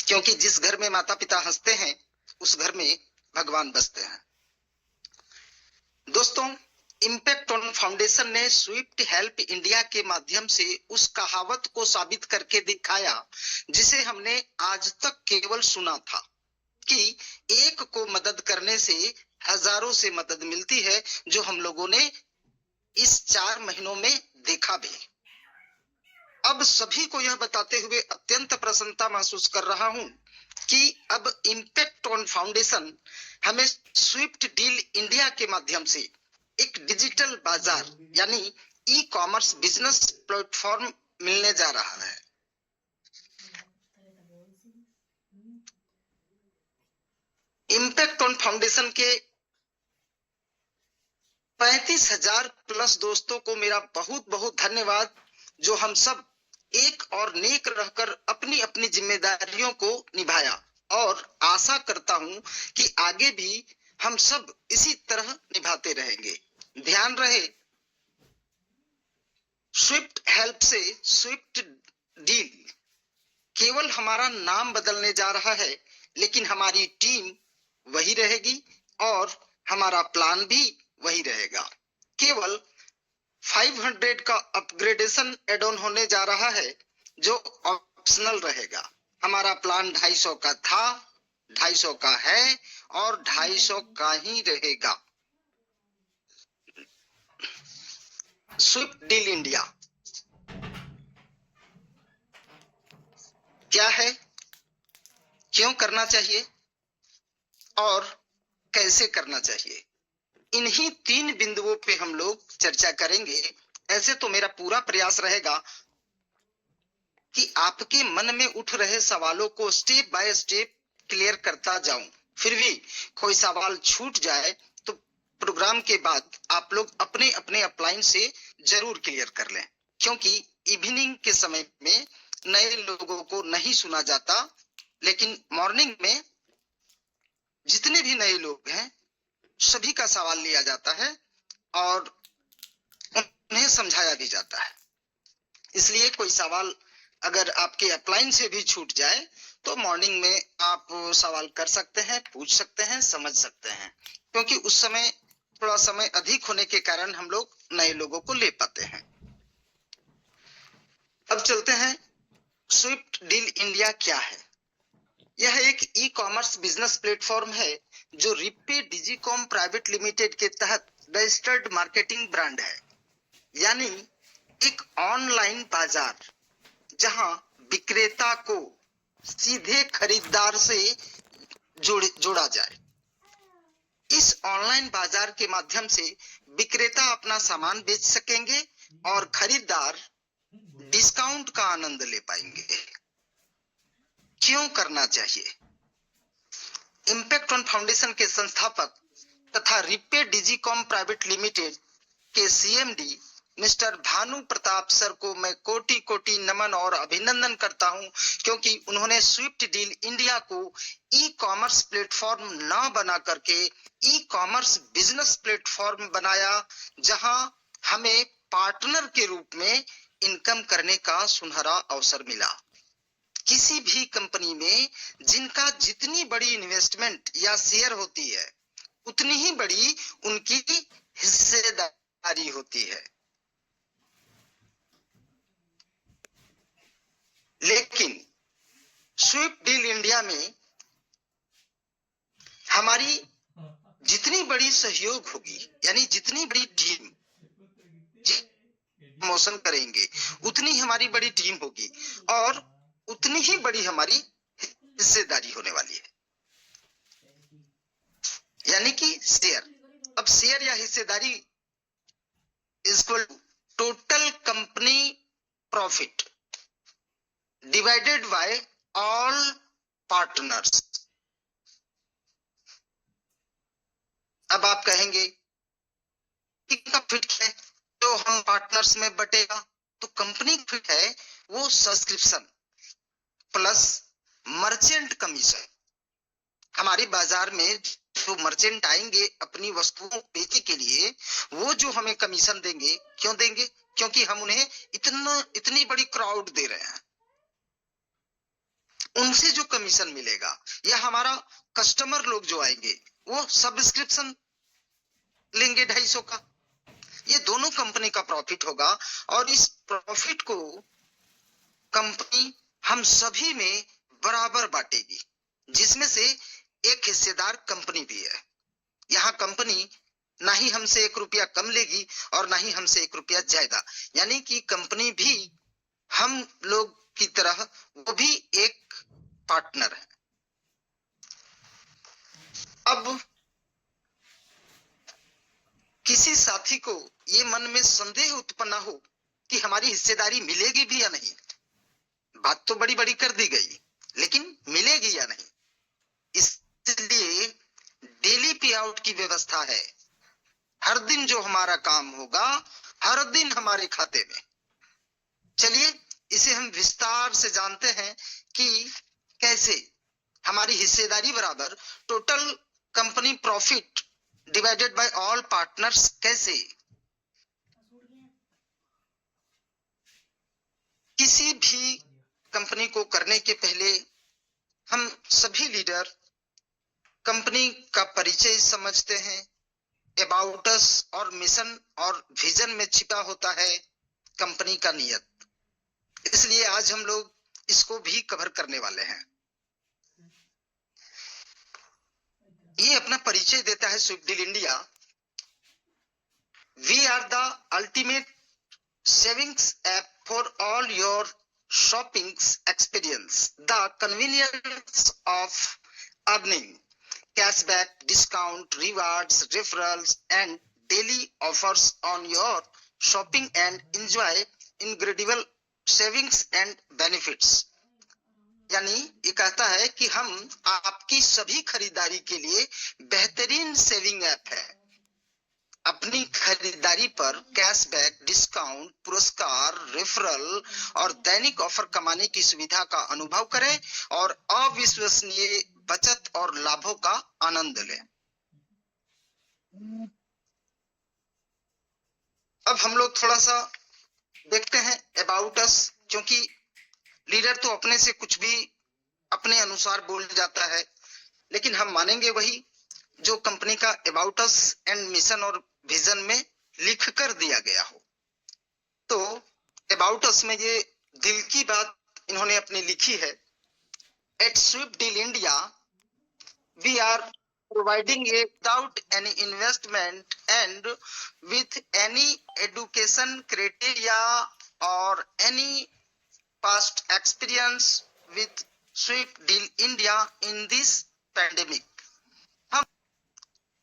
क्योंकि जिस घर में माता पिता हंसते हैं उस घर में भगवान बसते हैं। दोस्तों, इम्पैक्ट ऑन फाउंडेशन ने स्विफ्ट हेल्प इंडिया के माध्यम से उस कहावत को साबित करके दिखाया जिसे हमने आज तक केवल सुना था कि एक को मदद करने से हजारों से मदद मिलती है, जो हम लोगों ने इस 4 महीनों में देखा भी। अब सभी को यह बताते हुए अत्यंत प्रसन्नता महसूस कर रहा हूं कि अब इम्पैक्ट ऑन फाउंडेशन हमें स्विफ्ट डील इंडिया के माध्यम से एक डिजिटल बाजार यानी ई कॉमर्स बिजनेस प्लेटफॉर्म मिलने जा रहा है। इम्पैक्ट ऑन फाउंडेशन के 35,000 प्लस दोस्तों को मेरा बहुत बहुत धन्यवाद, जो हम सब एक और नेक रहकर अपनी अपनी जिम्मेदारियों को निभाया, और आशा करता हूं कि आगे भी हम सब इसी तरह निभाते रहेंगे। ध्यान रहे, स्विफ्ट हेल्प से स्विफ्ट डील केवल हमारा नाम बदलने जा रहा है, लेकिन हमारी टीम वही रहेगी और हमारा प्लान भी वही रहेगा। केवल 500 का अपग्रेडेशन एड ऑन होने जा रहा है जो ऑप्शनल रहेगा। हमारा प्लान 250 का था, 250 का है और 250 का ही रहेगा। स्विफ्ट डील इंडिया क्या है, क्यों करना चाहिए और कैसे करना चाहिए, इन्हीं 3 बिंदुओं पे हम लोग चर्चा करेंगे। ऐसे तो मेरा पूरा प्रयास रहेगा कि आपके मन में उठ रहे सवालों को स्टेप बाय स्टेप क्लियर करता जाऊं। फिर भी कोई सवाल छूट जाए तो प्रोग्राम के बाद आप लोग अपने अपने अपलाइन से जरूर क्लियर कर लें, क्योंकि इवनिंग के समय में नए लोगों को नहीं सुना जाता, लेकिन मॉर्निंग में जितने भी नए लोग हैं सभी का सवाल लिया जाता है और उन्हें समझाया भी जाता है। इसलिए कोई सवाल अगर आपके अपलाइन से भी छूट जाए तो मॉर्निंग में आप सवाल कर सकते हैं, पूछ सकते हैं, समझ सकते हैं, क्योंकि उस समय थोड़ा समय अधिक होने के कारण हम लोग नए लोगों को ले पाते हैं। अब चलते हैं, स्विफ्ट डील इंडिया क्या है। यह एक ई कॉमर्स बिजनेस प्लेटफॉर्म है जो रिप्पे डिजिकॉम प्राइवेट लिमिटेड के तहत रजिस्टर्ड मार्केटिंग ब्रांड है, यानी एक ऑनलाइन बाजार जहां विक्रेता को सीधे खरीदार से जोड़ा जाए। इस ऑनलाइन बाजार के माध्यम से विक्रेता अपना सामान बेच सकेंगे और खरीदार डिस्काउंट का आनंद ले पाएंगे। क्यों करना चाहिए? इम्पैक्ट ऑन फाउंडेशन के संस्थापक तथा रिप्पे डिजिकॉम प्राइवेट लिमिटेड के CMD mister Bhanu Pratap sir को मैं कोटि कोटि नमन और अभिनंदन करता हूं, क्योंकि उन्होंने स्विफ्ट डील इंडिया को ई कॉमर्स प्लेटफॉर्म न बना करके ई कॉमर्स बिजनेस प्लेटफॉर्म बनाया, जहां हमें पार्टनर के रूप में इनकम करने का सुनहरा अवसर मिला। किसी भी कंपनी में जिनका जितनी बड़ी इन्वेस्टमेंट या शेयर होती है उतनी ही बड़ी उनकी हिस्सेदारी होती है, लेकिन स्विफ्ट डील इंडिया में हमारी जितनी बड़ी सहयोग होगी, यानी जितनी बड़ी टीम प्रमोशन करेंगे उतनी हमारी बड़ी टीम होगी और उतनी ही बड़ी हमारी हिस्सेदारी होने वाली है, यानी कि शेयर। अब शेयर या हिस्सेदारी equal total company profit divided by all partners. अब आप कहेंगे कि फिट है तो हम पार्टनर्स में बटेगा, तो कंपनी फिट है वो सब्सक्रिप्शन प्लस मर्चेंट कमीशन। हमारे बाजार में जो मर्चेंट आएंगे अपनी वस्तुओं बेचने के लिए, वो जो हमें कमीशन देंगे, क्यों देंगे? क्योंकि हम उन्हें इतनी बड़ी क्राउड दे रहे हैं। उनसे जो कमीशन मिलेगा या हमारा कस्टमर लोग जो आएंगे वो सब्सक्रिप्शन लेंगे 250 का, ये दोनों कंपनी का प्रॉफिट होगा और इस प्रॉफिट को कंपनी हम सभी में बराबर बांटेगी, जिसमें से एक हिस्सेदार कंपनी भी है। यहाँ कंपनी ना ही हमसे 1 रुपया कम लेगी और ना ही हमसे 1 रुपया ज्यादा, यानी कि कंपनी भी हम लोग की तरह वो भी एक पार्टनर है। अब किसी साथी को ये मन में संदेह उत्पन्न हो कि हमारी हिस्सेदारी मिलेगी भी या नहीं, बात तो बड़ी बड़ी कर दी गई, लेकिन मिलेगी या नहीं, इसलिए डेली पे आउट की व्यवस्था है। हर दिन जो हमारा काम होगा हर दिन हमारे खाते में। चलिए इसे हम विस्तार से जानते हैं कि कैसे हमारी हिस्सेदारी बराबर total company profit divided by all partners कैसे। किसी भी कंपनी को करने के पहले हम सभी लीडर कंपनी का परिचय समझते हैं। अबाउट अस और मिशन और विजन में छिपा होता है कंपनी का नियत, इसलिए आज हम लोग इसको भी कवर करने वाले हैं। ये अपना परिचय देता है Swiftdeal India. We are the ultimate savings app for all your shopping's experience, the convenience of earning cashback, discount, rewards, referrals and daily offers on your shopping and enjoy incredible savings and benefits। यानी ये कहता है कि हम आपकी सभी खरीदारी के लिए बेहतरीन सेविंग ऐप है। अपनी खरीदारी पर कैशबैक, डिस्काउंट, पुरस्कार, रेफरल और दैनिक ऑफर कमाने की सुविधा का अनुभव करें और अविश्वसनीय बचत और लाभों का आनंद लें। अब हम लोग थोड़ा सा देखते हैं अबाउट अस, क्योंकि लीडर तो अपने से कुछ भी अपने अनुसार बोल जाता है, लेकिन हम मानेंगे वही जो कंपनी का अबाउट अस एंड मिशन और विजन में लिख कर दिया गया हो। तो अबाउट अस में ये दिल की बात इन्होंने अपनी लिखी है। At Swiftdeal India we are providing a without any investment and with any education criteria or any past experience with Swiftdeal India in this pandemic।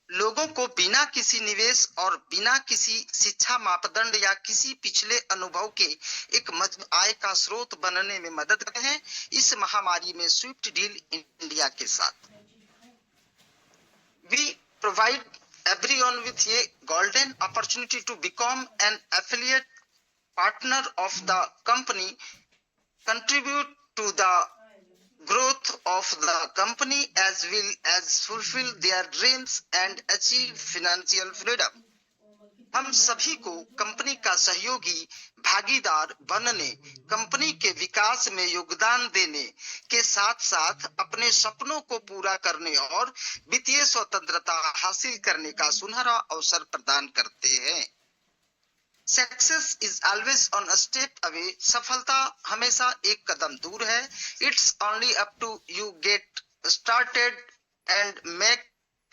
लोगों को बिना किसी निवेश और बिना किसी शिक्षा मापदंड या किसी पिछले अनुभव के एक मजबूत आय का स्रोत बनने में मदद करते हैं इस महामारी में स्विफ्टडील इंडिया के साथ। We provide everyone with a golden opportunity to become an affiliate partner of the company, contribute to the growth of the company as well as fulfill their dreams and achieve financial freedom। हम सभी को company का सहयोगी भागीदार बनने, company के विकास में योगदान देने के साथ साथ अपने सपनों को पूरा करने और वित्तीय स्वतंत्रता हासिल करने का सुनहरा अवसर प्रदान करते हैं। Success is always on a step away। सफलता हमेशा एक कदम दूर है। It's only up to you get started and make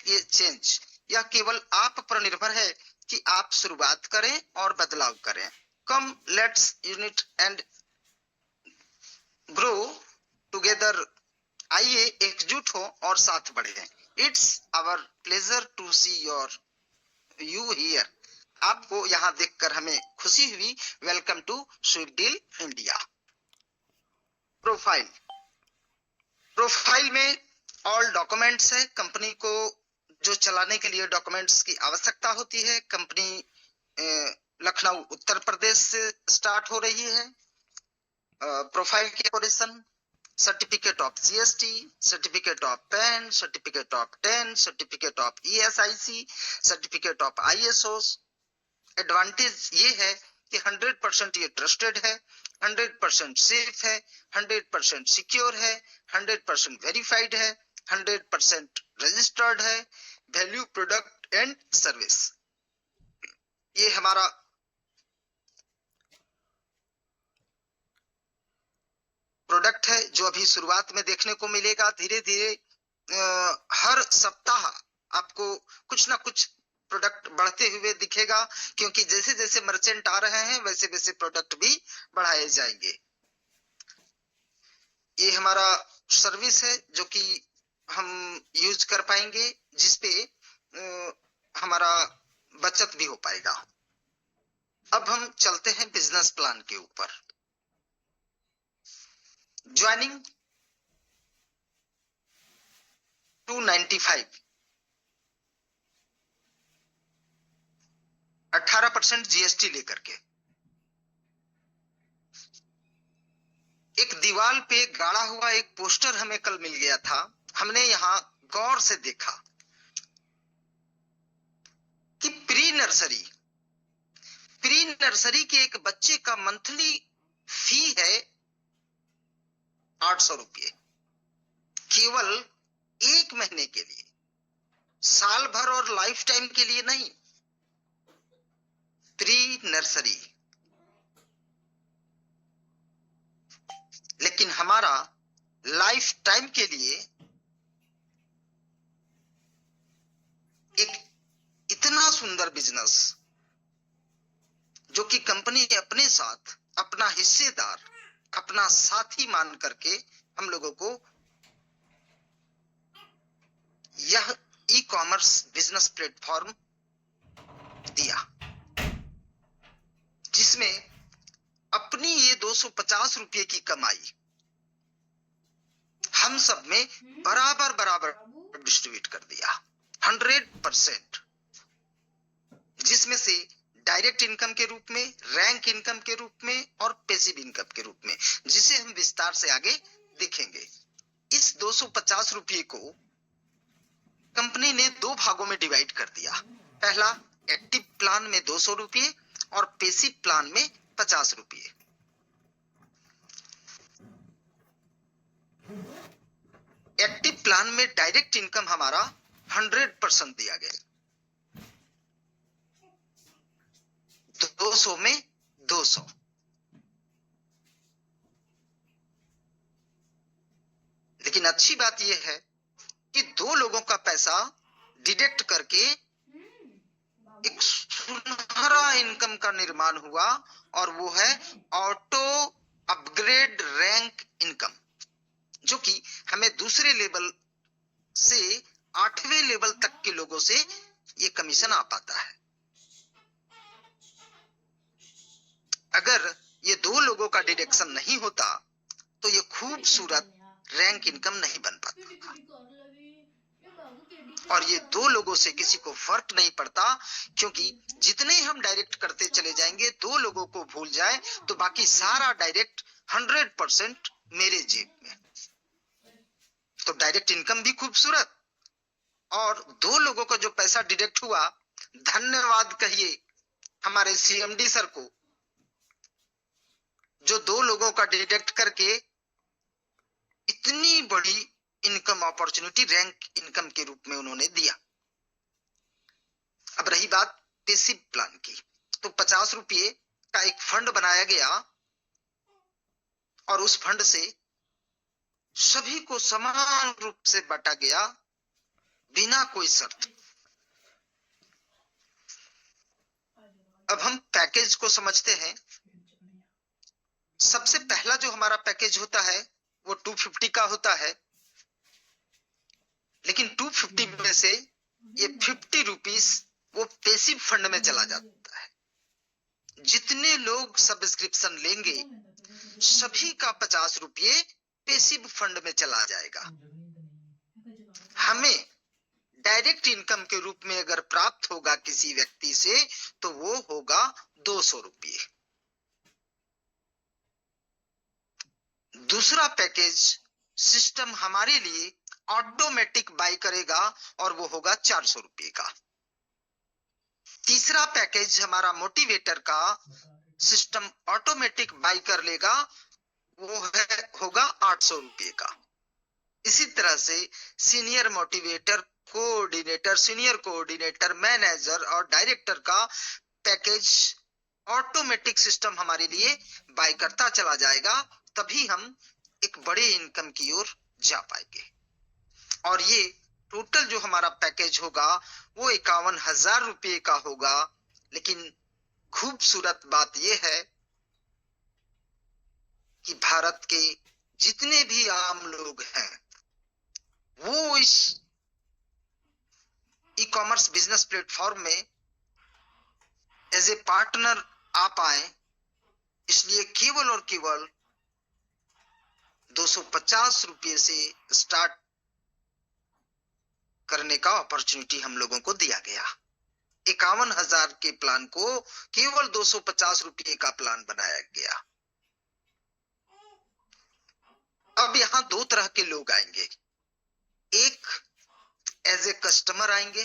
a change। यह केवल आप पर निर्भर है कि आप शुरुआत करें और बदलाव करें। Come let's unite and grow together। आइए एकजुट हो और साथ बढ़ें। It's our pleasure to see you here। आपको यहाँ देखकर हमें खुशी हुई। Welcome to Swiftdeal India. Profile में ऑल डॉक्यूमेंट्स है। कंपनी को जो चलाने के लिए डॉक्यूमेंट्स की आवश्यकता होती है। कंपनी लखनऊ उत्तर प्रदेश से स्टार्ट हो रही है। प्रोफाइल की operation certificate of GST, certificate of pan, certificate of ten, certificate of ESIC, certificate of ISO. Advantage ये है कि 100% ये ट्रस्टेड है 100% सेफ है, 100% सिक्योर है, 100% वेरीफाइड है, 100% रजिस्टर्ड है, वैल्यू प्रोडक्ट एंड सर्विस। ये हमारा प्रोडक्ट है जो अभी शुरुआत में देखने को मिलेगा। धीरे धीरे हर सप्ताह आपको कुछ ना कुछ प्रोडक्ट बढ़ते हुए दिखेगा, क्योंकि जैसे जैसे मर्चेंट आ रहे हैं वैसे वैसे प्रोडक्ट भी बढ़ाए जाएंगे। ये हमारा सर्विस है जो कि हम यूज कर पाएंगे, जिसपे हमारा बचत भी हो पाएगा। अब हम चलते हैं बिजनेस प्लान के ऊपर। ज्वाइनिंग 295, 18% जीएसटी लेकर के। एक दीवार पे गाड़ा हुआ एक पोस्टर हमें कल मिल गया था। हमने यहाँ गौर से देखा कि प्री नर्सरी के एक बच्चे का मंथली फी है 800 रुपये, केवल 1 महीने के लिए, साल भर और लाइफ टाइम के लिए नहीं। Pre nursery. लेकिन हमारा लाइफ टाइम के लिए एक इतना सुंदर बिजनेस, जो कि कंपनी अपने साथ अपना हिस्सेदार, अपना साथी मान करके हम लोगों को यह ई कॉमर्स बिजनेस प्लेटफॉर्म दिया, जिसमें अपनी ये 250 रुपये की कमाई हम सब में बराबर बराबर डिस्ट्रीब्यूट कर दिया, 100%, जिसमें से डायरेक्ट इनकम के रूप में, रैंक इनकम के रूप में और पैसिव इनकम के रूप में, जिसे हम विस्तार से आगे देखेंगे। इस 250 रुपये को कंपनी ने 2 भागों में डिवाइड कर दिया। पहला, एक्टिव प्लान में 200 रुपये और पैसिव प्लान में 50 रुपये। एक्टिव प्लान में डायरेक्ट इनकम हमारा 100% दिया गया, 200 में 200। लेकिन अच्छी बात यह है कि 2 लोगों का पैसा डिडक्ट करके एक सुनहरा इनकम का निर्माण हुआ, और वो है ऑटो अपग्रेड रैंक इनकम, जो कि हमें दूसरे लेवल से 8वें लेवल तक के लोगों से ये कमीशन आ पाता है। अगर ये 2 लोगों का डिडक्शन नहीं होता तो ये खूबसूरत रैंक इनकम नहीं बन पाता, और ये 2 लोगों से किसी को फर्क नहीं पड़ता, क्योंकि जितने हम डायरेक्ट करते चले जाएंगे, 2 लोगों को भूल जाए तो बाकी सारा डायरेक्ट 100% मेरे जेब में। तो डायरेक्ट इनकम भी खूबसूरत, और 2 लोगों को जो पैसा डिडक्ट हुआ, धन्यवाद कहिए हमारे सीएमडी सर को, जो 2 लोगों का डिडक्ट करके इतनी बड़ी इनकम अपॉर्चुनिटी रैंक इनकम के रूप में उन्होंने दिया। अब रही बात पैसिव प्लान की, तो 50 रुपये का एक फंड बनाया गया, और उस फंड से सभी को समान रूप से बांटा गया, बिना कोई शर्त। अब हम पैकेज को समझते हैं। सबसे पहला जो हमारा पैकेज होता है वो 250 का होता है, लेकिन 250 में से ये 50 रुपीस वो पैसिव फंड में चला जाता है। जितने लोग सब्सक्रिप्शन लेंगे सभी का 50 रुपये पैसिव फंड में चला जाएगा। हमें डायरेक्ट इनकम के रूप में अगर प्राप्त होगा किसी व्यक्ति से, तो वो होगा 200 रुपये। दूसरा पैकेज सिस्टम हमारे लिए ऑटोमेटिक बाय करेगा, और वो होगा 400 रुपये का। तीसरा पैकेज हमारा मोटिवेटर का सिस्टम ऑटोमेटिक बाई कर लेगा वो होगा 800 रुपये का। इसी तरह से senior motivator, coordinator, senior coordinator, manager और डायरेक्टर का पैकेज ऑटोमेटिक सिस्टम हमारे लिए बाय करता चला जाएगा, तभी हम एक बड़े इनकम की ओर जा पाएंगे। और ये टोटल जो हमारा पैकेज होगा वो 51,000 रुपये का होगा। लेकिन खूबसूरत बात यह है कि भारत के जितने भी आम लोग हैं वो इस ई कॉमर्स बिजनेस प्लेटफॉर्म में एज ए पार्टनर आ पाए, इसलिए केवल और केवल 250 रुपये से स्टार्ट करने का अपॉर्चुनिटी हम लोगों को दिया गया। 51,000 के प्लान को केवल 250 रुपये का प्लान बनाया गया। अब यहां दो तरह के लोग आएंगे, एक एज ए कस्टमर आएंगे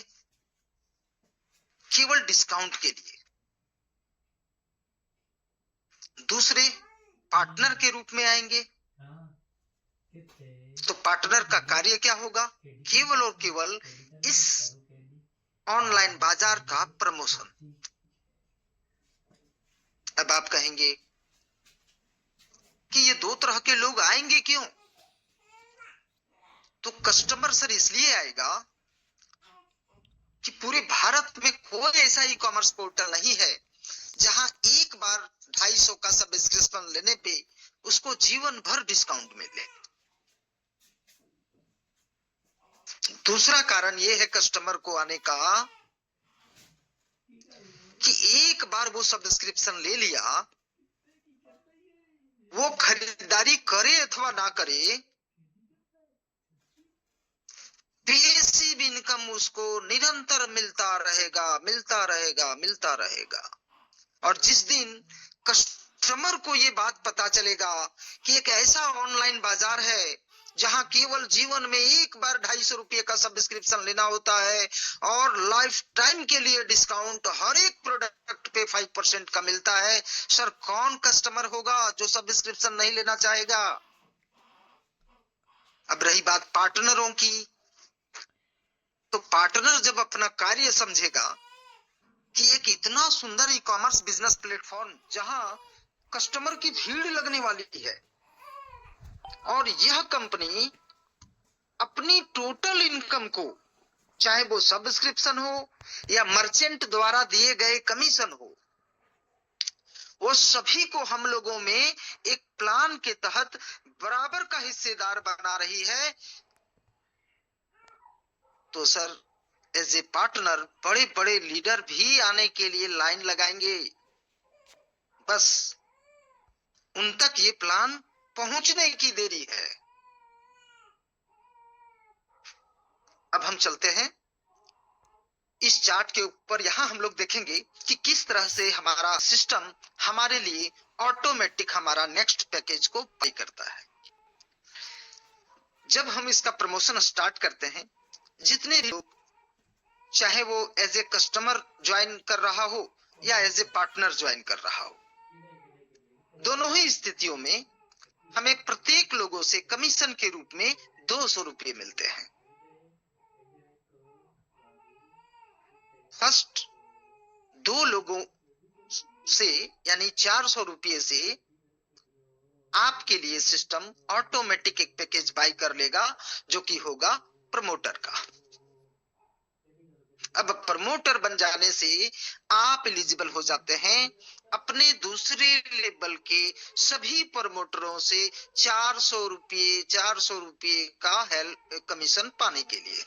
केवल डिस्काउंट के लिए, दूसरे पार्टनर के रूप में आएंगे। तो पार्टनर का कार्य क्या होगा? केवल और केवल इस ऑनलाइन बाजार का प्रमोशन। अब आप कहेंगे कि ये दो तरह के लोग आएंगे क्यों? तो कस्टमर सर इसलिए आएगा कि पूरे भारत में कोई ऐसा ई कॉमर्स पोर्टल नहीं है जहां एक बार 250 का सब्सक्रिप्शन लेने पे उसको जीवन भर डिस्काउंट मिले। दूसरा कारण यह है कस्टमर को आने का कि एक बार वो सब्सक्रिप्शन ले लिया, वो खरीदारी करे अथवा ना करे, पैसिव इनकम उसको निरंतर मिलता रहेगा, मिलता रहेगा, मिलता रहेगा। और जिस दिन कस्टमर को ये बात पता चलेगा कि एक ऐसा ऑनलाइन बाजार है जहां केवल जीवन में एक बार 250 रुपये का सब्सक्रिप्शन लेना होता है और लाइफ टाइम के लिए डिस्काउंट हर एक प्रोडक्ट पे 5% का मिलता है, सर कौन कस्टमर होगा जो सब्सक्रिप्शन नहीं लेना चाहेगा? अब रही बात पार्टनरों की, तो पार्टनर जब अपना कार्य समझेगा कि एक इतना सुंदर ई कॉमर्स बिजनेस प्लेटफॉर्म जहां कस्टमर की भीड़ लगने वाली है और यह कंपनी अपनी टोटल इनकम को, चाहे वो सब्सक्रिप्शन हो या मर्चेंट द्वारा दिए गए कमीशन हो, वो सभी को हम लोगों में एक प्लान के तहत बराबर का हिस्सेदार बना रही है। तो सर एज ए पार्टनर बड़े बड़े लीडर भी आने के लिए लाइन लगाएंगे, बस उन तक ये प्लान पहुंचने की देरी है। अब हम चलते हैं इस चार्ट के ऊपर। यहां हम लोग देखेंगे कि किस तरह से हमारा सिस्टम हमारे लिए ऑटोमेटिक हमारा नेक्स्ट पैकेज को बाय करता है। जब हम इसका प्रमोशन स्टार्ट करते हैं, जितने भी लोग, चाहे वो एज ए कस्टमर ज्वाइन कर रहा हो या एज ए पार्टनर ज्वाइन कर रहा हो, दोनों ही स्थितियों में हमें प्रत्येक लोगों से कमीशन के रूप में 200 रुपये मिलते हैं। फर्स्ट 2 लोगों से यानी 400 रुपये से आपके लिए सिस्टम ऑटोमेटिक एक पैकेज बाय कर लेगा जो कि होगा प्रमोटर का। अब प्रमोटर बन जाने से आप एलिजिबल हो जाते हैं अपने दूसरे लेवल के सभी प्रमोटरों से 400 रुपये का हेल्प कमीशन पाने के लिए।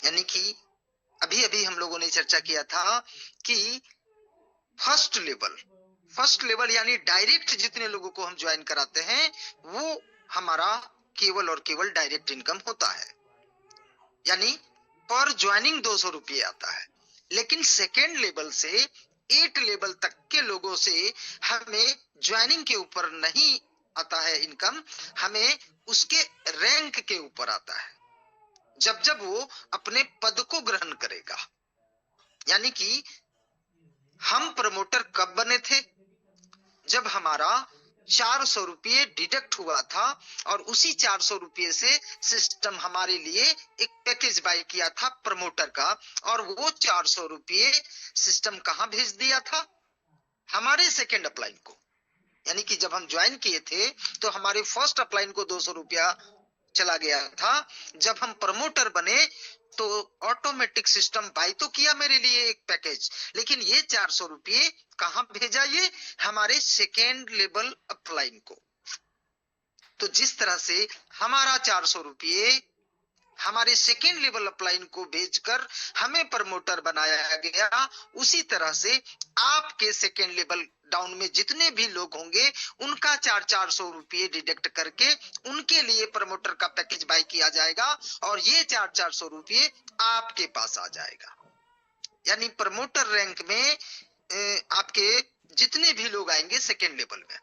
यानी कि अभी अभी हम लोगों ने चर्चा किया था कि फर्स्ट लेवल यानी डायरेक्ट जितने लोगों को हम ज्वाइन कराते हैं वो हमारा केवल और केवल डायरेक्ट इनकम होता है, यानी पर ज्वाइनिंग 200 रुपये आता है। लेकिन सेकेंड लेवल से 8 लेवल तक के लोगों से हमें ज्वाइनिंग के ऊपर नहीं आता है इनकम, हमें उसके रैंक के ऊपर आता है जब वो अपने पद को ग्रहण करेगा। यानी कि हम प्रमोटर कब बने थे? जब हमारा 400 रुपये डिडक्ट हुआ था और उसी 400 रुपये से सिस्टम हमारे लिए एक पैकेज बाय किया था प्रमोटर का, और वो 400 रुपये सिस्टम कहां भेज दिया था? हमारे सेकेंड अपलाइन को। यानी कि जब हम ज्वाइन किए थे तो हमारे फर्स्ट अपलाइन को 200 रुपया चला गया था। जब हम प्रमोटर बने तो ऑटोमेटिक सिस्टम बाय तो किया मेरे लिए एक पैकेज, लेकिन ये 400 रुपये कहां भेजा? ये हमारे सेकेंड लेवल अपलाइन को। तो जिस तरह से हमारा 400 रुपये हमारे सेकेंड लेवल अपलाइन को भेजकर हमें प्रमोटर बनाया गया, उसी तरह से आपके सेकेंड लेवल डाउन में जितने भी लोग होंगे उनका 400 रुपये डिडक्ट करके उनके लिए प्रमोटर का पैकेज बाय किया जाएगा और ये 400 रुपये आपके पास आ जाएगा। यानी प्रमोटर रैंक में आपके जितने भी लोग आएंगे सेकेंड लेवल में,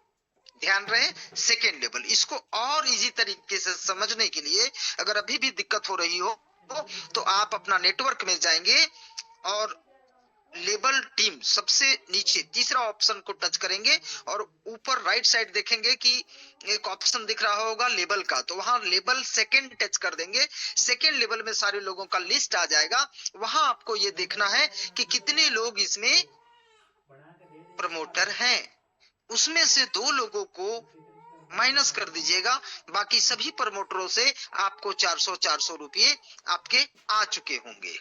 ध्यान रहे सेकेंड लेवल। इसको और इजी तरीके से समझने के लिए अगर अभी भी दिक्कत हो रही हो तो आप अपना नेटवर्क में जाएंगे और लेबल टीम सबसे नीचे तीसरा ऑप्शन को टच करेंगे और ऊपर राइट साइड देखेंगे कि एक ऑप्शन दिख रहा होगा लेबल का, तो वहां लेबल सेकेंड टच कर देंगे। सेकेंड लेवल में सारे लोगों का लिस्ट आ जाएगा। वहां आपको ये देखना है कि कितने लोग इसमें प्रमोटर हैं, उसमें से 2 लोगों को माइनस कर दीजिएगा। बाकी सभी प्रमोटरों से आपको 400 रुपये आपके आ चुके होंगे।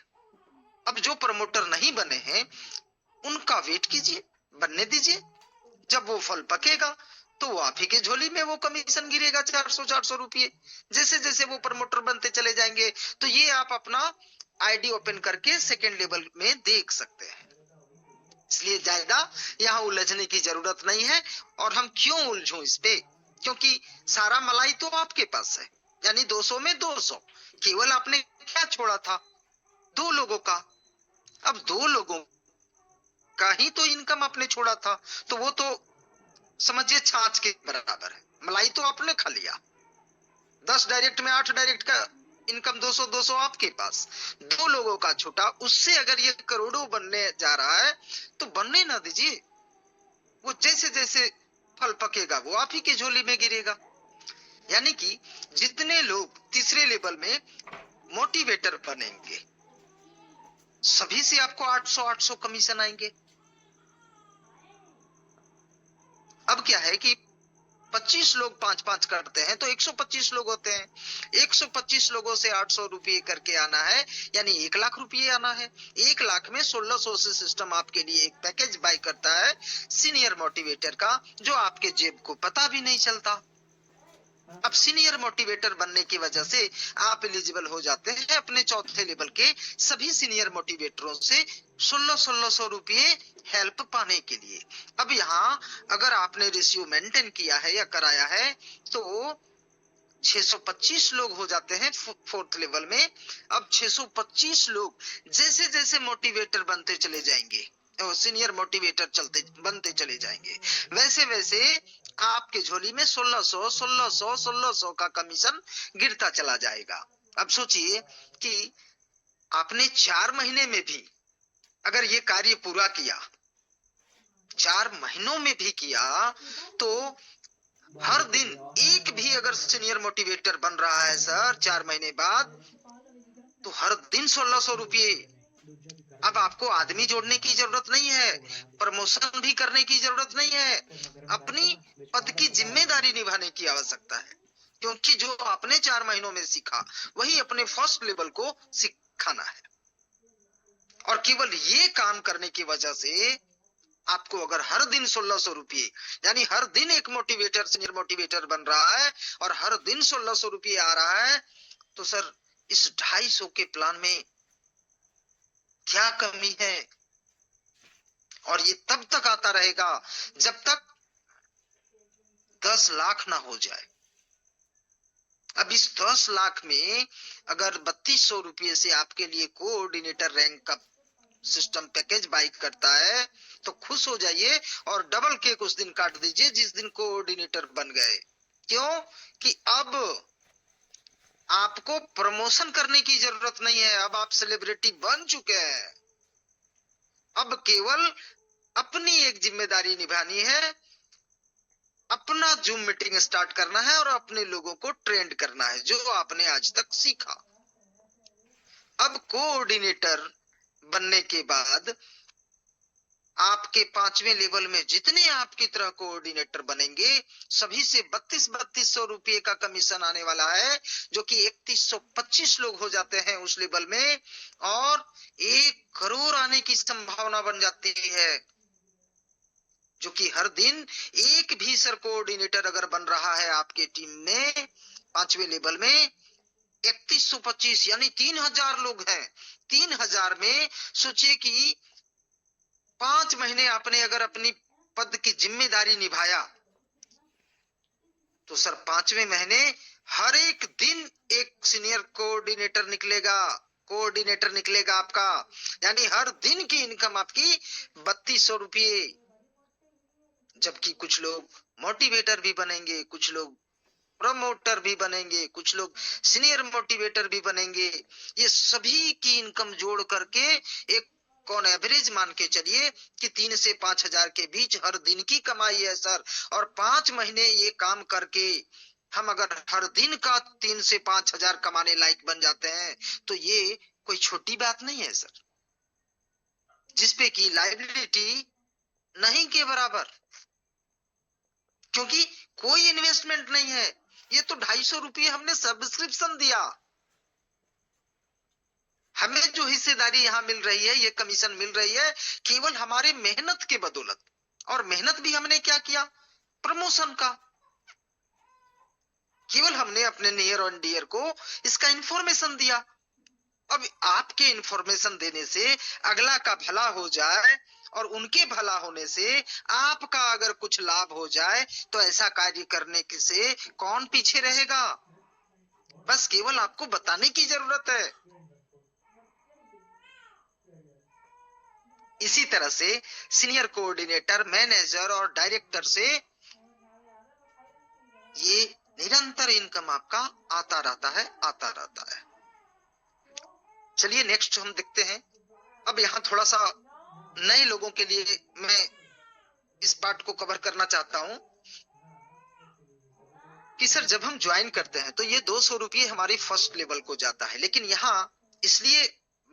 अब जो प्रमोटर नहीं बने हैं उनका वेट कीजिए, बनने दीजिए। जब वो फल पकेगा तो वो आप ही के झोली में वो कमीशन गिरेगा 400 रुपये। जैसे जैसे वो प्रमोटर बनते चले जाएंगे तो ये आप अपना आईडी ओपन करके सेकेंड लेवल में देख सकते हैं। इसलिए ज्यादा यहाँ उलझने की जरूरत नहीं है। और हम क्यों उलझूं इस पे? क्योंकि सारा मलाई तो आपके पास है। यानी 200 में 200, केवल आपने क्या छोड़ा था? 2 लोगों का। अब 2 लोगों का ही तो इनकम आपने छोड़ा था, तो वो तो समझिए छाछ के बराबर है। मलाई तो आपने खा लिया। 10 डायरेक्ट में 8 डायरेक्ट का इनकम 200 आपके पास। 2 लोगों का छोटा, उससे अगर ये करोड़ों बनने जा रहा है तो बनने ना दीजिए। वो जैसे जैसे फल पकेगा वो आप ही के झोली में गिरेगा। यानी कि जितने लोग तीसरे लेवल में मोटिवेटर बनेंगे सभी से आपको 800 कमीशन आएंगे। अब क्या है कि 25 लोग 5-5 करते हैं तो 125 लोग होते हैं। 125 लोगों से 800 रुपये करके आना है, यानी 1 लाख रुपये आना है। 1 लाख में 1600 से सिस्टम आपके लिए एक पैकेज बाय करता है सीनियर मोटिवेटर का, जो आपके जेब को पता भी नहीं चलता। अब सीनियर मोटिवेटर बनने की वजह से आप एलिजिबल हो जाते हैं अपने चौथे लेवल के सभी सीनियर मोटिवेटरों से 1600 रुपये हेल्प पाने के लिए। अब यहाँ अगर आपने रेशियो मेंटेन किया है या कराया है तो 625 लोग हो जाते हैं फोर्थ लेवल में। अब 625 लोग जैसे जैसे मोटिवेटर बनते चले जाएंगे, सीनियर मोटिवेटर बनते चले जाएंगे, वैसे वैसे आपके झोली में 1600 का कमीशन गिरता चला जाएगा। अब सोचिए कि आपने 4 महीने में भी अगर ये कार्य पूरा किया, 4 महीनों में भी किया, तो हर दिन एक भी अगर सीनियर मोटिवेटर बन रहा है सर 4 महीने बाद, तो हर दिन 1600 रुपये। अब आपको आदमी जोड़ने की जरूरत नहीं है, प्रमोशन भी करने की जरूरत नहीं है, अपनी पद की जिम्मेदारी निभाने की आवश्यकता है। क्योंकि जो आपने 4 महीनों में सीखा वही अपने फर्स्ट लेवल को सिखाना है। और केवल ये काम करने की वजह से आपको अगर हर दिन 1600 रुपये, यानी हर दिन एक मोटिवेटर सीनियर मोटिवेटर बन रहा है और हर दिन 1600 रुपये आ रहा है, तो सर इस 250 के प्लान में क्या कमी है? और ये तब तक आता रहेगा जब तक 10 लाख ना हो जाए। अब इस 10 लाख में अगर 3200 रुपये से आपके लिए कोऑर्डिनेटर रैंक का सिस्टम पैकेज बाई करता है तो खुश हो जाइए और डबल केक उस दिन काट दीजिए जिस दिन कोऑर्डिनेटर बन गए। क्यों? कि अब आपको प्रमोशन करने की जरूरत नहीं है, अब आप सेलिब्रिटी बन चुके हैं। अब केवल अपनी एक जिम्मेदारी निभानी है, अपना जूम मीटिंग स्टार्ट करना है और अपने लोगों को ट्रेंड करना है जो आपने आज तक सीखा। अब कोऑर्डिनेटर बनने के बाद आपके 5वें लेवल में जितने आपकी तरह कोऑर्डिनेटर बनेंगे सभी से 3200 रुपये का कमीशन आने वाला है, जो कि 3125 लोग हो जाते हैं उस लेवल में, और 1 करोड़ आने की संभावना बन जाती है, जो कि हर दिन एक भी सर कोऑर्डिनेटर अगर बन रहा है आपके टीम में 5वें लेवल में 3125 यानी 3000 लोग हैं। 3000 में सोचिए कि 5 महीने आपने अगर अपनी पद की जिम्मेदारी निभाया तो सर 5वें महीने हर एक दिन एक सीनियर कोऑर्डिनेटर निकलेगा आपका, यानी हर दिन की इनकम आपकी 3200 रुपये। जबकि कुछ लोग मोटिवेटर भी बनेंगे, कुछ लोग प्रमोटर भी बनेंगे, कुछ लोग सीनियर मोटिवेटर भी बनेंगे। ये सभी की इनकम जोड़ करके एक कौन एवरेज मान के चलिए कि 3 से 5000 के बीच हर दिन की कमाई है सर। और 5 महीने ये काम करके हम अगर हर दिन का 3 से 5000 कमाने लायक बन जाते हैं तो ये कोई छोटी बात नहीं है सर, जिसपे की लायबिलिटी नहीं के बराबर, क्योंकि कोई इन्वेस्टमेंट नहीं है। ये तो 250 रुपये हमने सब्सक्रिप्शन दिया, हमें जो हिस्सेदारी यहाँ मिल रही है, ये कमीशन मिल रही है केवल हमारे मेहनत के बदौलत। और मेहनत भी हमने क्या किया, प्रमोशन का। केवल हमने अपने नियर और डियर को इसका इंफॉर्मेशन दिया। अब आपके इंफॉर्मेशन देने से अगला का भला हो जाए और उनके भला होने से आपका अगर कुछ लाभ हो जाए तो ऐसा कार्य करने से कौन पीछे रहेगा। बस केवल आपको बताने की जरूरत है। इसी तरह से सीनियर कोऑर्डिनेटर, मैनेजर और डायरेक्टर से ये निरंतर इनकम आपका आता रहता है। चलिए नेक्स्ट हम देखते हैं। अब यहाँ थोड़ा सा नए लोगों के लिए मैं इस पार्ट को कवर करना चाहता हूं कि सर जब हम ज्वाइन करते हैं तो ये 200 रुपये हमारी फर्स्ट लेवल को जाता है, लेकिन यहाँ इसलिए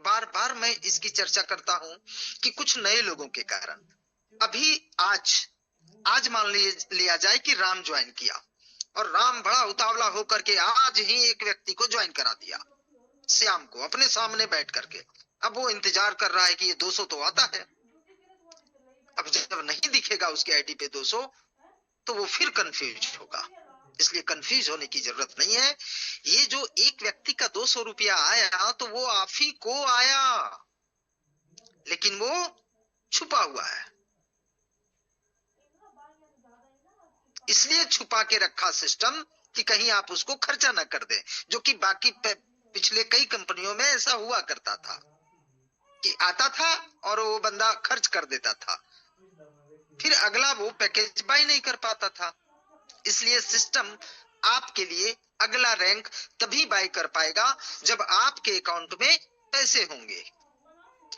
बार बार मैं इसकी चर्चा करता हूं कि कुछ नए लोगों के कारण अभी आज मान लिया जाए कि राम ज्वाइन किया और राम बड़ा उतावला होकर के आज ही एक व्यक्ति को ज्वाइन करा दिया, श्याम को, अपने सामने बैठ करके। अब वो इंतजार कर रहा है कि ये 200 तो आता है। अब जब नहीं दिखेगा उसके आईडी पे 200 तो वो फिर कंफ्यूज होगा। इसलिए कंफ्यूज होने की जरूरत नहीं है। ये जो एक व्यक्ति का 200 रुपया आया तो वो आप ही को आया, लेकिन वो छुपा हुआ है, इसलिए छुपा के रखा सिस्टम कि कहीं आप उसको खर्चा न कर दें, जो कि बाकी पिछले कई कंपनियों में ऐसा हुआ करता था कि आता था और वो बंदा खर्च कर देता था, फिर अगला वो पैकेज बाय नहीं कर पाता था। इसलिए सिस्टम आपके लिए अगला रैंक तभी बाय कर पाएगा जब आपके अकाउंट में पैसे होंगे।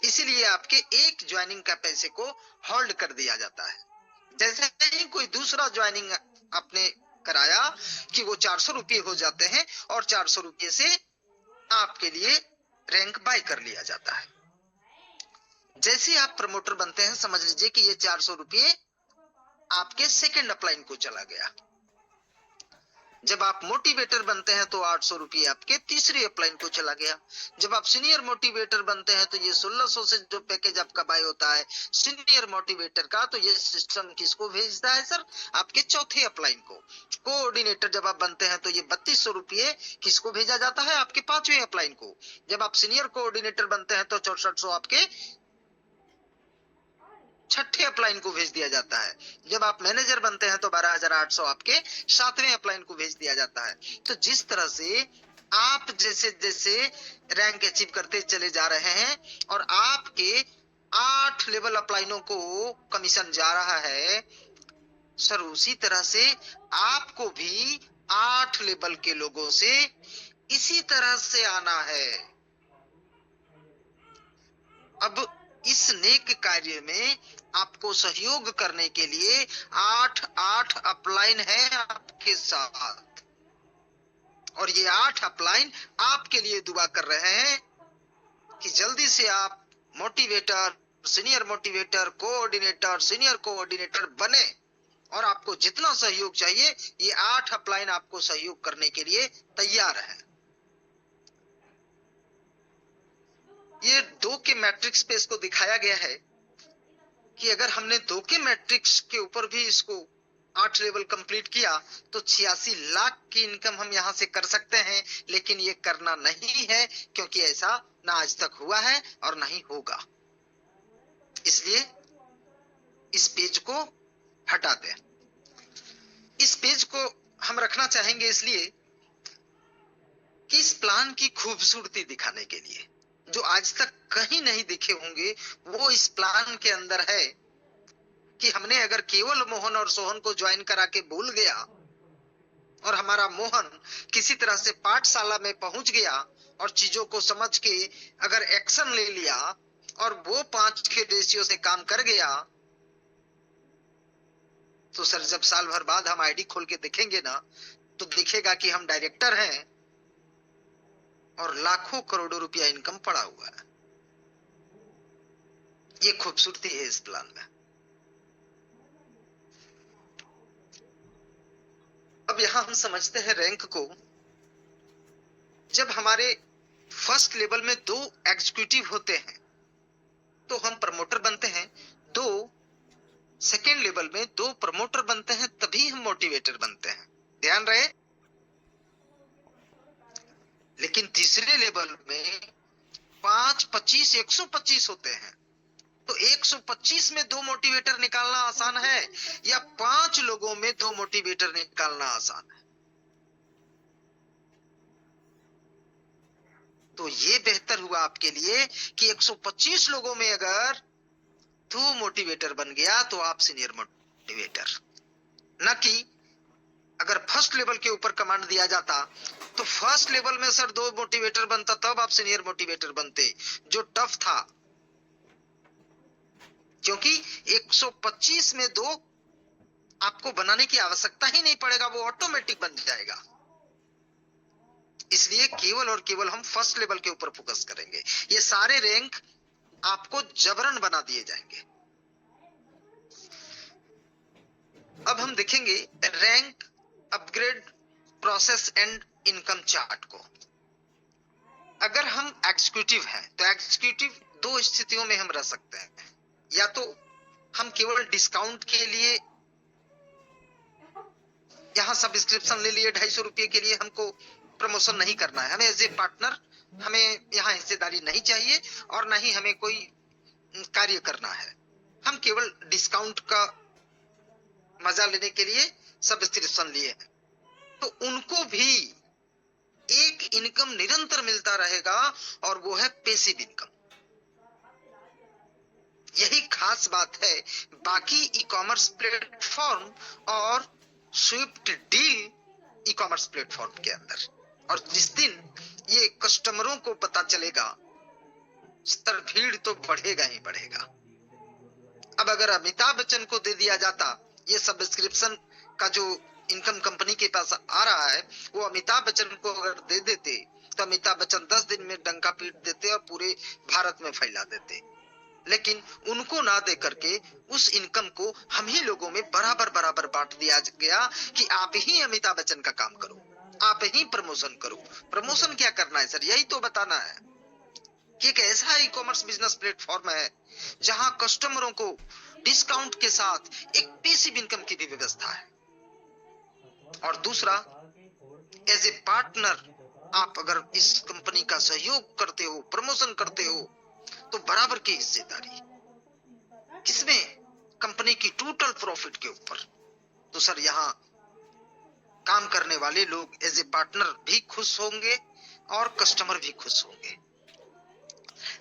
इसीलिए आपके एक ज्वाइनिंग का पैसे को होल्ड कर दिया जाता है। जैसे ही कोई दूसरा ज्वाइनिंग आपने कराया कि वो 400 रुपये हो जाते हैं और 400 रुपये से आपके लिए रैंक बाय कर लिया जाता है। जैसे आप प्रमोटर बनते हैं समझ लीजिए कि ये 400 रुपये आपके सेकंड अपलाइन को चला गया। जब आप मोटिवेटर बनते हैं तो 800 रुपये आपके तीसरे अपलाइन को चला गया। जब आप सीनियर मोटिवेटर बनते हैं तो ये 1600 से जो पैकेज आपका बाय होता है सीनियर मोटिवेटर का, तो ये सिस्टम किसको भेजता है सर, आपके चौथे अपलाइन को। कोऑर्डिनेटर जब आप बनते हैं तो ये 3200 रुपये किसको भेजा जाता है, आपके 5वें अपलाइन को। जब आप सीनियर कोऑर्डिनेटर बनते हैं तो 6400 आपके 6ठे अपलाइन को भेज दिया जाता है। जब आप मैनेजर बनते हैं तो 12800 आपके 7वें अपलाइन को भेज दिया जाता है। तो जिस तरह से आप जैसे जैसे रैंक अचीव करते चले जा रहे हैं और आपके 8 लेवल अपलाइनों को कमीशन जा रहा है सर, उसी तरह से आपको भी 8 लेवल के लोगों से इसी तरह से आना है। अब इस नेक कार्य में आपको सहयोग करने के लिए 8 अपलाइन है आपके साथ, और ये 8 अपलाइन आपके लिए दुआ कर रहे हैं कि जल्दी से आप motivator, senior motivator, coordinator, senior coordinator बने, और आपको जितना सहयोग चाहिए ये 8 अपलाइन आपको सहयोग करने के लिए तैयार है। ये 2 के मैट्रिक्स पे इसको दिखाया गया है कि अगर हमने 2 के मैट्रिक्स के ऊपर भी इसको 8 लेवल कंप्लीट किया तो 86 लाख की इनकम हम यहां से कर सकते हैं, लेकिन ये करना नहीं है क्योंकि ऐसा ना आज तक हुआ है और नहीं होगा। इसलिए इस पेज को हटा दें। इस पेज को हम रखना चाहेंगे इसलिए कि इस प्लान की खूबसूरती दिखाने के लिए, जो आज तक कहीं नहीं दिखे होंगे वो इस प्लान के अंदर है कि हमने अगर केवल मोहन और सोहन को ज्वाइन करा के भूल गया और हमारा मोहन किसी तरह से पाठशाला में पहुंच गया और चीजों को समझ के अगर एक्शन ले लिया और वो 5 के रेशियो से काम कर गया, तो सर जब साल भर बाद हम आईडी खोल के देखेंगे ना तो दिखेगा कि हम डायरेक्टर हैं और लाखों करोड़ों रुपया इनकम पड़ा हुआ है। ये खूबसूरती है इस प्लान में। अब यहां हम समझते हैं रैंक को। जब हमारे फर्स्ट लेवल में 2 एग्जीक्यूटिव होते हैं तो हम प्रमोटर बनते हैं, 2 सेकेंड लेवल में 2 प्रमोटर बनते हैं तभी हम मोटिवेटर बनते हैं, ध्यान रहे। लेकिन तीसरे लेवल में 5, 25, 125 होते हैं, तो 125 में 2 मोटिवेटर निकालना आसान है या 5 लोगों में 2 मोटिवेटर निकालना आसान है? तो ये बेहतर हुआ आपके लिए कि 125 लोगों में अगर 2 मोटिवेटर बन गया तो आप सीनियर मोटिवेटर, न कि अगर फर्स्ट लेवल के ऊपर कमांड दिया जाता तो फर्स्ट लेवल में सर 2 मोटिवेटर बनता तब आप सीनियर मोटिवेटर बनते, जो टफ था। क्योंकि 125 में 2 आपको बनाने की आवश्यकता ही नहीं पड़ेगा, वो ऑटोमेटिक बन जाएगा। इसलिए केवल और केवल हम फर्स्ट लेवल के ऊपर फोकस करेंगे। ये सारे रैंक आपको जबरन बना दिए जाएंगे। अब हम देखेंगे rank upgrade process and income chart को। अगर हम एग्जीक्यूटिव हैं तो एग्जीक्यूटिव 2 स्थितियों में हम रह सकते हैं, या तो हम केवल डिस्काउंट के लिए यहाँ सब्सक्रिप्शन ले लिए 250 रुपये के लिए, हमको प्रमोशन नहीं करना है, हमें एज ए पार्टनर हमें यहाँ हिस्सेदारी नहीं चाहिए और नहीं हमें कोई कार्य करना है, हम केवल डिस्काउंट का मजा लेने के लिए सब्सक्रिप्शन लिए हैं, तो उनको भी एक इनकम निरंतर मिलता रहेगा और वो है पैसिव इनकम। यही खास बात है बाकी ई कॉमर्स प्लेटफॉर्म और Swift deal e commerce platform के अंदर। और जिस दिन ये कस्टमरों को पता चलेगा स्तर भीड़ तो बढ़ेगा ही बढ़ेगा। अब अगर अमिताभ बच्चन को दे दिया जाता ये सब्सक्रिप्शन का जो इनकम कंपनी के पास आ रहा है, वो अमिताभ बच्चन को अगर दे देते तो अमिताभ बच्चन 10 दिन में डंका पीट देते और पूरे भारत में फैला देते। लेकिन उनको ना दे करके उस इनकम को हम ही लोगों में बराबर बराबर बांट दिया गया कि आप ही अमिताभ बच्चन का काम करो, आप ही प्रमोशन करो। प्रमोशन क्या करना है सर, यही तो बताना है कि एक ऐसा ई कॉमर्स बिजनेस प्लेटफॉर्म है जहां कस्टमरों को डिस्काउंट के साथ एक पैसिव इनकम की भी व्यवस्था है, और दूसरा एज ए पार्टनर आप अगर इस कंपनी का सहयोग करते हो, प्रमोशन करते हो, तो बराबर की हिस्सेदारी किसमें, कंपनी की टोटल प्रॉफिट के ऊपर। तो सर यहाँ काम करने वाले लोग एज ए पार्टनर भी खुश होंगे और कस्टमर भी खुश होंगे।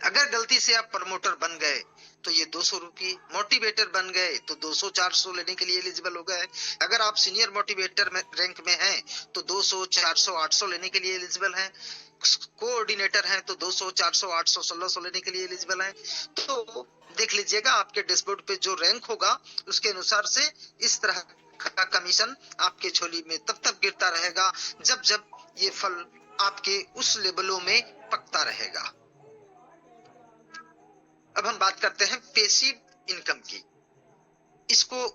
अगर गलती से आप प्रमोटर बन गए तो ये 200 रुपये। मोटिवेटर बन गए तो 200-400 लेने के लिए एलिजिबल हो गए। अगर आप सीनियर मोटिवेटर में रैंक में हैं तो 200, 400, 800 लेने के लिए एलिजिबल हैं। कोऑर्डिनेटर हैं तो 200, 400, 800, 1600 लेने के लिए एलिजिबल हैं। तो देख लीजिएगा आपके डैशबोर्ड पे जो रैंक होगा उसके अनुसार से इस तरह का कमीशन आपके झोली में तब तक गिरता रहेगा जब जब ये फल आपके उस लेवलों में पकता रहेगा। अब हम बात करते हैं पैसिव इनकम की। इसको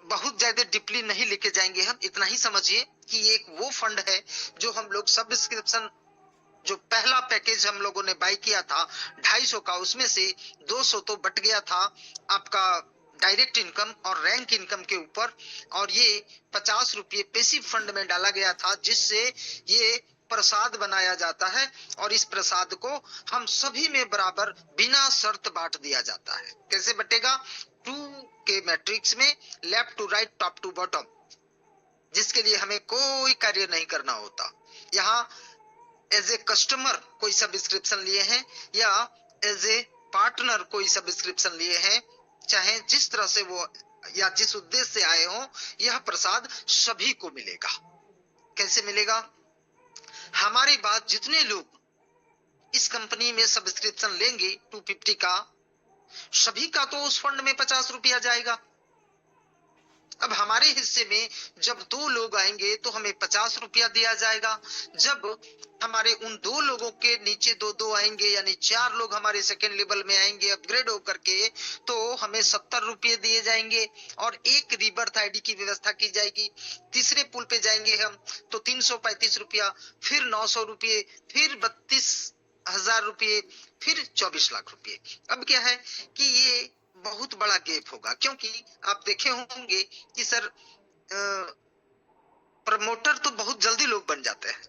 बहुत ज्यादा डीपली नहीं लेके जाएंगे हम, इतना ही समझिए कि ये एक वो फंड है जो हम लोग सब्सक्रिप्शन, जो पहला पैकेज हम लोगों ने बाय किया था 250 का, उसमें से 200 तो बट गया था आपका डायरेक्ट इनकम और रैंक इनकम के ऊपर, और ये 50 रुपये पैसिव फंड में डाला गया था जिससे ये प्रसाद बनाया जाता है और इस प्रसाद को हम सभी में बराबर बिना शर्त बांट दिया जाता है। कैसे बटेगा? 2 के मैट्रिक्स में, left to right, top to bottom, जिसके लिए हमें कोई कार्य नहीं करना होता। यहाँ एज ए कस्टमर कोई सब्सक्रिप्शन लिए हैं या एज ए पार्टनर कोई सब्सक्रिप्शन लिए हैं, चाहे जिस तरह से वो या जिस उद्देश्य से आए हो, यह प्रसाद सभी को मिलेगा। कैसे मिलेगा? हमारी बात जितने लोग इस कंपनी में सब्सक्रिप्शन लेंगे 250 का, सभी का तो उस फंड में 50 रुपया जाएगा। अब हमारे हिस्से में जब 2 लोग आएंगे तो हमें 50 रुपया दिया जाएगा। जब हमारे उन 2 लोगों के नीचे 2-2 आएंगे, यानी 4 लोग हमारे सेकेंड लेवल में आएंगे अपग्रेड होकर के, तो हमें 70 रुपये दिए जाएंगे और एक रीबर्थ आईडी की व्यवस्था की जाएगी। तीसरे पुल पे जाएंगे हम तो 335 रुपया, फिर 900 रुपये, फिर 32,000 रुपये, फिर 24 लाख रुपये। अब क्या है कि ये बहुत बड़ा गैप होगा, क्योंकि आप देखे होंगे कि सर प्रमोटर तो बहुत जल्दी लोग बन जाते हैं,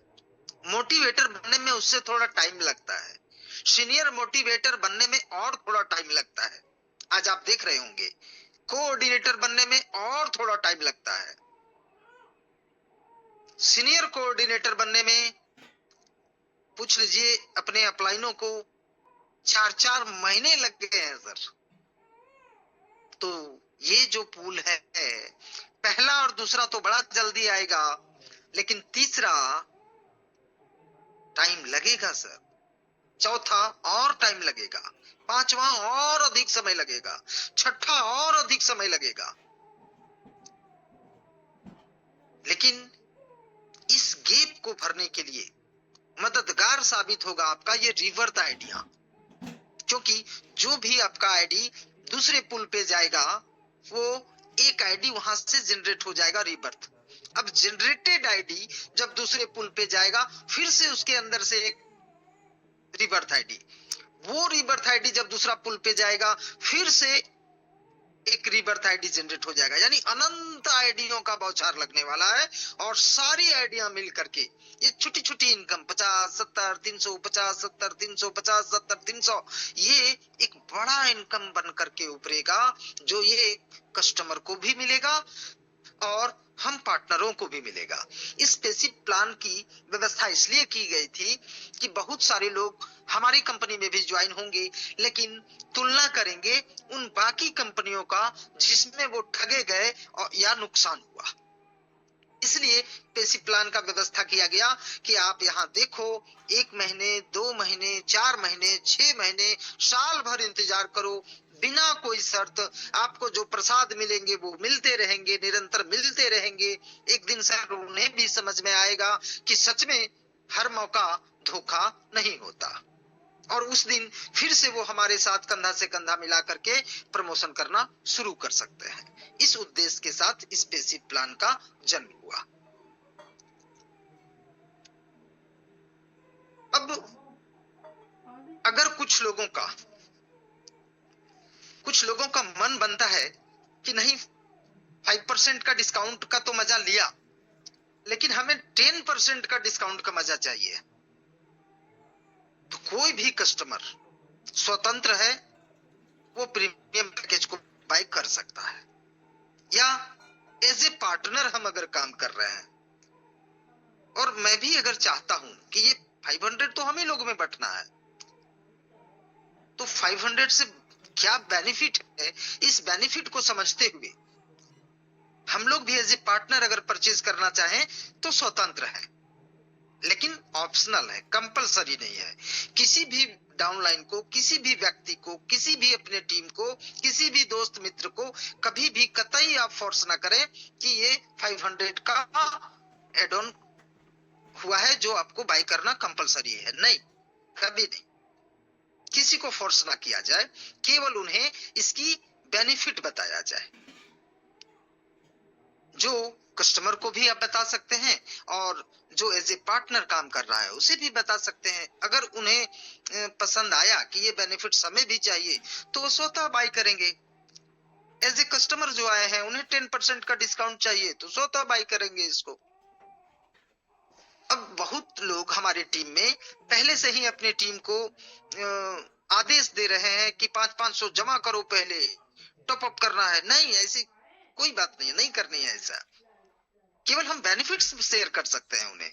मोटिवेटर बनने में उससे थोड़ा टाइम लगता है, सीनियर मोटिवेटर बनने में और थोड़ा टाइम लगता है। आज आप देख रहे होंगे कोऑर्डिनेटर बनने में और थोड़ा टाइम लगता है, सीनियर कोऑर्डिनेटर बनने में पूछ लीजिए अपने अपलाइनों को 4-4 महीने लग गए हैं सर। तो ये जो पूल है, पहला और दूसरा तो बड़ा जल्दी आएगा, लेकिन तीसरा टाइम लगेगा सर, चौथा और टाइम लगेगा, पांचवा और अधिक समय लगेगा, छठा और अधिक समय लगेगा। लेकिन इस गैप को भरने के लिए मददगार साबित होगा आपका ये रिवर्थ आइडिया, क्योंकि जो भी आपका आईडी दूसरे पुल पे जाएगा वो एक आईडी वहां से जनरेट हो जाएगा रिबर्थ। अब जनरेटेड आईडी जब दूसरे पुल पे जाएगा फिर से उसके अंदर से एक रिबर्थ आईडी, वो रिबर्थ आईडी जब दूसरा पुल पे जाएगा फिर से एक रिबर्थ आईडी जनरेट हो जाएगा, यानी अनंत आईडियों का बौछार लगने वाला है। और सारी आईडियां मिल करके ये छोटी छोटी इनकम 50, 70, 300, 50, 70, 300, 50, 70, 300, ये एक बड़ा इनकम बन करके उभरेगा, जो ये कस्टमर को भी मिलेगा और हम पार्टनरों को भी मिलेगा। इस बेसिक प्लान की व्यवस्था इसलिए की गई थी कि बहुत सारे लोग हमारी कंपनी में भी ज्वाइन होंगे, लेकिन तुलना करेंगे उन बाकी कंपनियों का जिसमें वो ठगे गए और या नुकसान हुआ। इसलिए बेसिक प्लान का व्यवस्था किया गया कि आप यहाँ देखो, 1 महीने, 2 महीने, 4 महीने, 6 महीने, साल भर इंतजार करो, बिना कोई शर्त आपको जो प्रसाद मिलेंगे वो मिलते रहेंगे, निरंतर मिलते रहेंगे। एक दिन सर उन्हें भी समझ में आएगा कि सच में हर मौका धोखा नहीं होता, और उस दिन फिर से वो हमारे साथ कंधा से कंधा मिला करके प्रमोशन करना शुरू कर सकते हैं। इस उद्देश्य के साथ इस बेसिक प्लान का जन्म हुआ। अब अगर कुछ लोगों का मन बनता है कि नहीं 5% का डिस्काउंट का तो मजा लिया, लेकिन हमें 10% का डिस्काउंट का मजा चाहिए, तो कोई भी कस्टमर स्वतंत्र है, वो प्रीमियम पैकेज को बाय कर सकता है। या एज ए पार्टनर हम अगर काम कर रहे हैं और मैं भी अगर चाहता हूं कि ये 500 तो हम ही लोगों में बंटना है, तो 500 से क्या बेनिफिट है, इस बेनिफिट को समझते हुए हम लोग भी एज ए पार्टनर अगर परचेज करना चाहें तो स्वतंत्र है, लेकिन ऑप्शनल है, कंपलसरी नहीं है। किसी भी डाउनलाइन को, किसी भी व्यक्ति को, किसी भी अपने टीम को, किसी भी दोस्त मित्र को कभी भी कतई आप फोर्स ना करें कि ये 500 का एड ऑन हुआ है जो आपको बाय करना कंपलसरी है। नहीं, कभी नहीं, किसी को फोर्स ना किया जाए, केवल उन्हें इसकी बेनिफिट बताया जाए। जो कस्टमर को भी आप बता सकते हैं और जो एज ए पार्टनर काम कर रहा है उसे भी बता सकते हैं। अगर उन्हें पसंद आया कि ये बेनिफिट्स हमें भी चाहिए तो वो स्वतः बाय करेंगे। एज ए कस्टमर जो आए हैं उन्हें 10% का डिस्काउंट चाहिए तो स्वतः बाय करेंगे इसको। अब बहुत लोग हमारी टीम में पहले से ही अपनी टीम को आदेश दे रहे हैं कि 500 जमा करो, पहले टॉप अप करना है। नहीं, ऐसी कोई बात नहीं है, नहीं करनी है ऐसा। केवल हम बेनिफिट्स शेयर कर सकते हैं उन्हें।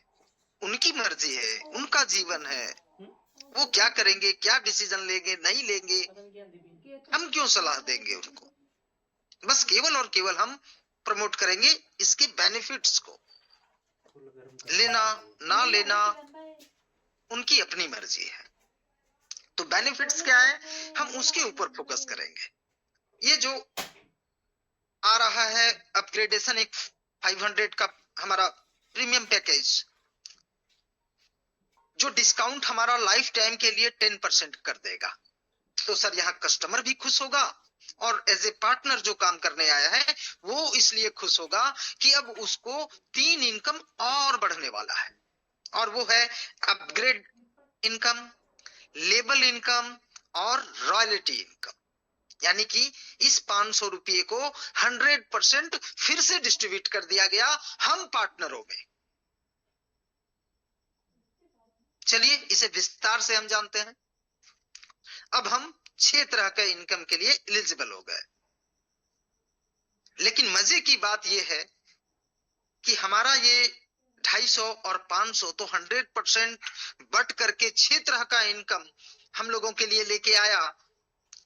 उनकी मर्जी है, उनका जीवन है, वो क्या करेंगे, क्या डिसीजन लेंगे, नहीं लेंगे, हम क्यों सलाह देंगे उनको। बस केवल और केवल हम प्रमोट करेंगे इसके बेनिफिट्स को। लेना ना लेना उनकी अपनी मर्जी है। तो बेनिफिट्स क्या है, हम उसके ऊपर फोकस करेंगे। ये जो आ रहा है अपग्रेडेशन, एक 500 का हमारा प्रीमियम पैकेज, जो डिस्काउंट हमारा लाइफ टाइम के लिए 10% कर देगा, तो सर यहाँ कस्टमर भी खुश होगा और एज ए पार्टनर जो काम करने आया है वो इसलिए खुश होगा कि अब उसको 3 इनकम और बढ़ने वाला है, और वो है अपग्रेड इनकम, लेबल इनकम और रॉयल्टी इनकम। यानी कि इस 500 रुपये को 100% फिर से डिस्ट्रीब्यूट कर दिया गया हम पार्टनरों में। चलिए इसे विस्तार से हम जानते हैं। अब हम 6 तरह के इनकम के लिए एलिजिबल हो गए, लेकिन मजे की बात यह है कि हमारा ये 250 और 500 तो 100% बट करके 6 तरह का इनकम हम लोगों के लिए लेके आया।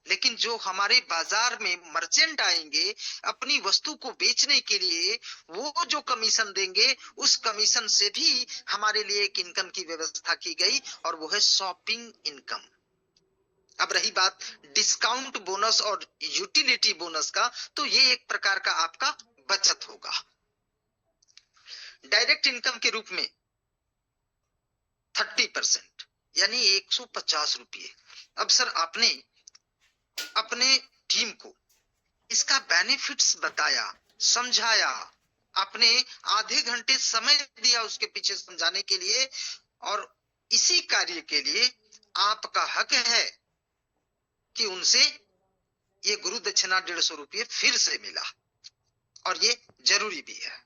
लेकिन जो हमारे बाजार में मर्चेंट आएंगे अपनी वस्तु को बेचने के लिए, वो जो कमीशन देंगे उस कमीशन से भी हमारे लिए एक इनकम की व्यवस्था की गई, और वो है शॉपिंग इनकम। अब रही बात डिस्काउंट बोनस और यूटिलिटी बोनस का, तो ये एक प्रकार का आपका बचत होगा। डायरेक्ट इनकम के रूप में 30% यानी 150 रुपये। अब सर आपने अपने टीम को इसका बेनिफिट्स बताया, समझाया, आपने आधे घंटे समय दिया उसके पीछे समझाने के लिए, और इसी कार्य के लिए आपका हक है कि उनसे ये गुरु दक्षिणा 150 रुपये फिर से मिला, और ये जरूरी भी है।